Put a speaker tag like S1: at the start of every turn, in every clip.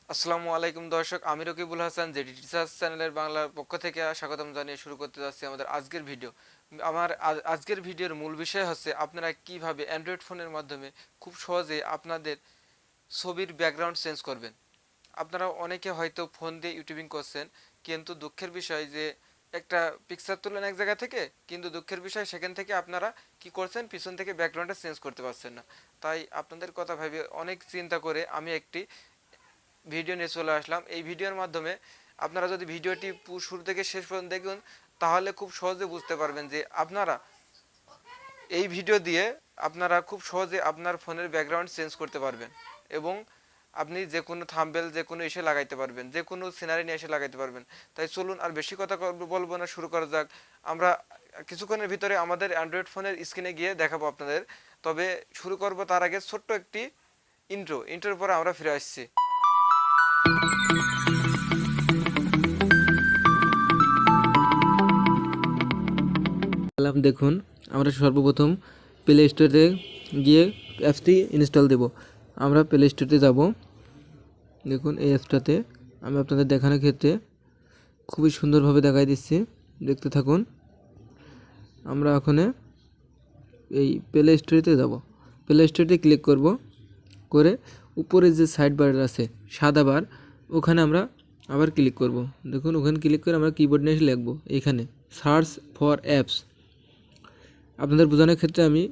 S1: আসসালামু আলাইকুম দর্শক, আমি রকিবুল হাসান জেডি টিচার্স চ্যানেলের বাংলার পক্ষ থেকে স্বাগতম জানিয়ে শুরু করতে যাচ্ছি আমাদের আজকের ভিডিও। আমার আজকের ভিডিওর মূল বিষয় হচ্ছে আপনারা কিভাবে অ্যান্ড্রয়েড ফোনের মাধ্যমে খুব সহজে আপনাদের ছবির ব্যাকগ্রাউন্ড চেঞ্জ করবেন। আপনারা অনেকে হয়তো ফোন দিয়ে ইউটিউবিং করছেন, কিন্তু দুঃখের বিষয় যে একটা পিকচার তুলেন এক জায়গা থেকে, কিন্তু দুঃখের বিষয় সেখান থেকে আপনারা কি করছেন, পিছন থেকে ব্যাকগ্রাউন্ডটা চেঞ্জ করতে পারছেন না। তাই আপনাদের কথা ভেবে অনেক চিন্তা করে আমি একটি ভিডিও নিয়ে চলে আসলাম। এই ভিডিওর মাধ্যমে আপনারা যদি ভিডিওটি শুরু থেকে শেষ পর্যন্ত দেখুন, তাহলে খুব সহজে বুঝতে পারবেন যে আপনারা এই ভিডিও দিয়ে আপনারা খুব সহজে আপনার ফোনের ব্যাকগ্রাউন্ড চেঞ্জ করতে পারবেন এবং আপনি যে কোনো থাম্বনেল যে কোনো এসে লাগাইতে পারবেন, যে কোনো সিনারি নিয়ে এসে লাগাইতে পারবেন। তাই চলুন আর বেশি কথা বলবো না, শুরু করা যাক। আমরা কিছুক্ষণের ভিতরে আমাদের অ্যান্ড্রয়েড ফোনের স্ক্রিনে গিয়ে দেখাবো আপনাদের। তবে শুরু করব তার আগে ছোট্ট একটি ইন্ট্রোর পরে আমরা ফিরে আসছি।
S2: দেখুন, আমরা সর্বপ্রথম প্লে স্টোরে গিয়ে অ্যাপসটি ইনস্টল দেব। আমরা প্লে স্টোরে যাব। দেখুন, এই অ্যাপসটাতে আমি আপনাদের দেখানোর ক্ষেত্রে খুবই সুন্দরভাবে দেখাই দিচ্ছি, দেখতে থাকুন। আমরা ওখানে এই প্লে স্টোরেতে যাব। প্লে স্টোরে ক্লিক করব, করে উপরে যে সাইড বার আছে সাদা বার, ওখানে আমরা আবার ক্লিক করব। দেখুন, ওখানে ক্লিক করে আমরা কিবোর্ড নিয়ে এসে লিখব এখানে সার্চ ফর অ্যাপস। আপনাদের বোঝানোর ক্ষেত্রে আমি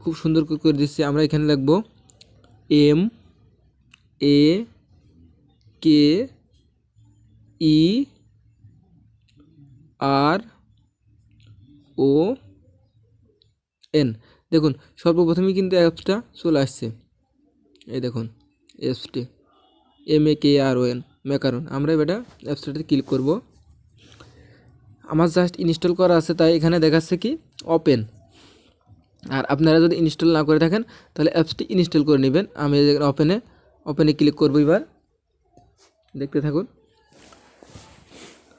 S2: খুব সুন্দর করে দিচ্ছি। আমরা এখানে লিখব MAKERON। দেখুন, সর্বপ্রথমেই কিন্তু অ্যাপসটা চলে আসছে। এই দেখুন অ্যাপসটি MAKERON। আমরা এটা অ্যাপসটাতে ক্লিক করব। আমার জাস্ট ইনস্টল করা আছে, তাই এখানে দেখাচ্ছে কি ওপেন। আর আপনারা যদি ইনস্টল না করে থাকেন তাহলে অ্যাপসটি ইনস্টল করে নেবেন। আমি ওপেনে ক্লিক করব। এবার দেখতে থাকুন,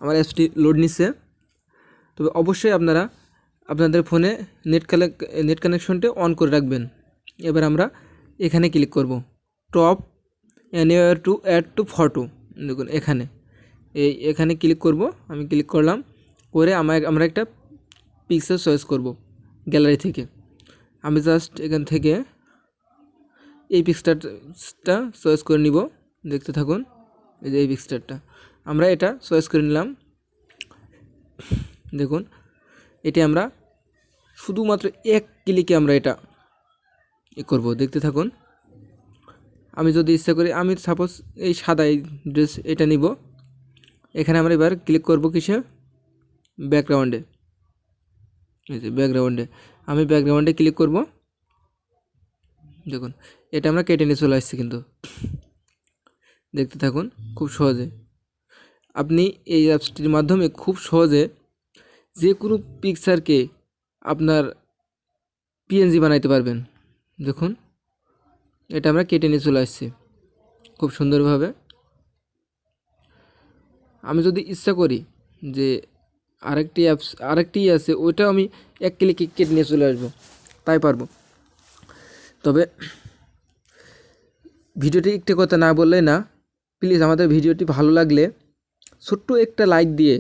S2: আমার অ্যাপসটি লোড নিচ্ছে। তবে অবশ্যই আপনারা আপনাদের ফোনে নেট কানেকশনটা অন করে রাখবেন। এবার আমরা এখানে ক্লিক করব, tap anywhere to add to photo. দেখুন এখানে ক্লিক করব। আমি ক্লিক করলাম, করে আমরা একটা পিকচার চয়েস করব গ্যালারি থেকে। আমি জাস্ট এখান থেকে এই পিকচারটা চয়েস করে নিব। দেখতে থাকুন, এই যে এই পিকচারটা আমরা এটা চয়েস করে নিলাম। দেখুন, এটি আমরা শুধুমাত্র এক ক্লিকে আমরা এটা করব। দেখতে থাকুন। আমি যদি ইচ্ছা করি, আমি সাপোজ এই সাদা এই ড্রেস এটা নিব। এখানে আমরা এবার ক্লিক করব কিসে, ব্যাকগ্রাউন্ডে। এই যে ব্যাকগ্রাউন্ডে, আমি ব্যাকগ্রাউন্ডে ক্লিক করব। দেখুন, এটা আমরা কেটে নিয়ে চলে আসছি কিন্তু। দেখতে থাকুন, খুব সহজে আপনি এই অ্যাপসটির মাধ্যমে খুব সহজে যে কোনো পিকচারকে আপনার PNG বানাইতে পারবেন। দেখুন, এটা আমরা কেটে নিয়ে চলে আসছি খুব সুন্দরভাবে। আমি যদি ইচ্ছা করি যে আরেকটি আছে, ওইটা আমি এক ক্লিকে কেটে নিয়ে চলে আসবো, তাই পারবো। তবে ভিডিওটি একটি কথা না বললে না, প্লিজ আমাদের ভিডিওটি ভালো লাগলে ছোট্ট একটা লাইক দিয়ে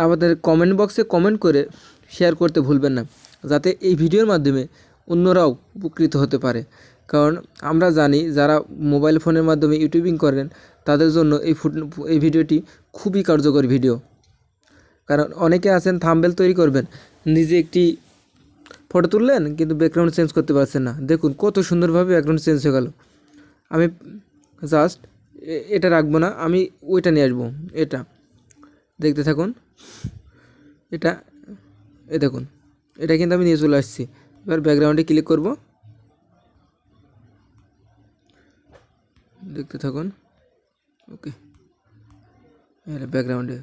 S2: আমাদের কমেন্ট বক্সে কমেন্ট করে শেয়ার করতে ভুলবেন না, যাতে এই ভিডিওর মাধ্যমে অন্যরাও উপকৃত হতে পারে। কারণ আমরা জানি যারা মোবাইল ফোনের মাধ্যমে ইউটিউবিং করেন তাদের জন্য এই ভিডিওটি খুবই কার্যকর ভিডিও। কারণ অনেকে আছেন থাম্বনেল তৈরি করবেন, নিজে একটি ফটো তুললেন কিন্তু ব্যাকগ্রাউন্ড চেঞ্জ করতে পারছেন না। দেখুন কত সুন্দরভাবে ব্যাকগ্রাউন্ড চেঞ্জ হয়ে গেল। আমি জাস্ট এটা রাখবো না, আমি ওইটা নিয়ে আসবো। এটা দেখতে থাকুন, দেখুন এটা কিন্তু আমি নিয়ে চলে আসছি। এবার ব্যাকগ্রাউন্ডে ক্লিক করব। দেখতে থাকুন, ওকে। ব্যাকগ্রাউন্ডে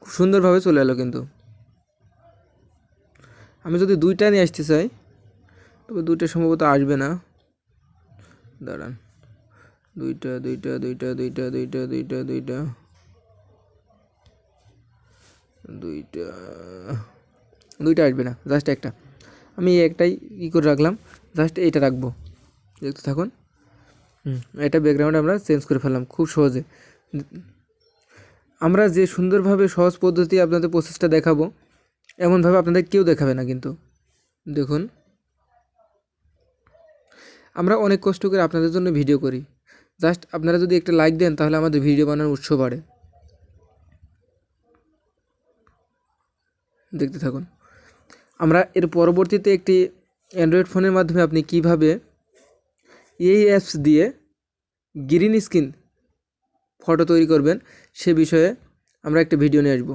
S2: খুব সুন্দরভাবে চলে এলো। কিন্তু আমি যদি দুইটা নিয়ে আসতে চাই, তবে দুইটা সম্ভবত আসবে না। দাঁড়ান, দুইটা আসবে না, জাস্ট একটা। আমি একটাই করে রাখলাম, জাস্ট এইটা রাখবো। দেখতে থাকুন। এটা ব্যাকগ্রাউন্ড আমরা চেঞ্জ করে ফেললাম খুব সহজে। আমরা যে সুন্দরভাবে সহজ পদ্ধতি আপনাদের প্রসেসটা দেখাবো, এমনভাবে আপনাদের কেউ দেখাবে না। কিন্তু দেখুন, আমরা অনেক কষ্ট করে আপনাদের জন্য ভিডিও করি, জাস্ট আপনারা যদি একটা লাইক দেন তাহলে আমাদের ভিডিও বানানোর উৎসাহ বাড়ে। দেখতে থাকুন। আমরা এর পরবর্তীতে একটি অ্যান্ড্রয়েড ফোনের মাধ্যমে আপনি কিভাবে এই অ্যাপস দিয়ে গ্রিন স্ক্রিন ফটো তৈরি করবেন সে বিষয়ে আমরা একটা ভিডিও নিয়ে আসব।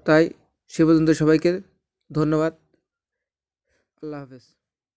S2: তাই সে পর্যন্ত সবাইকে ধন্যবাদ। আল্লাহ হাফেজ।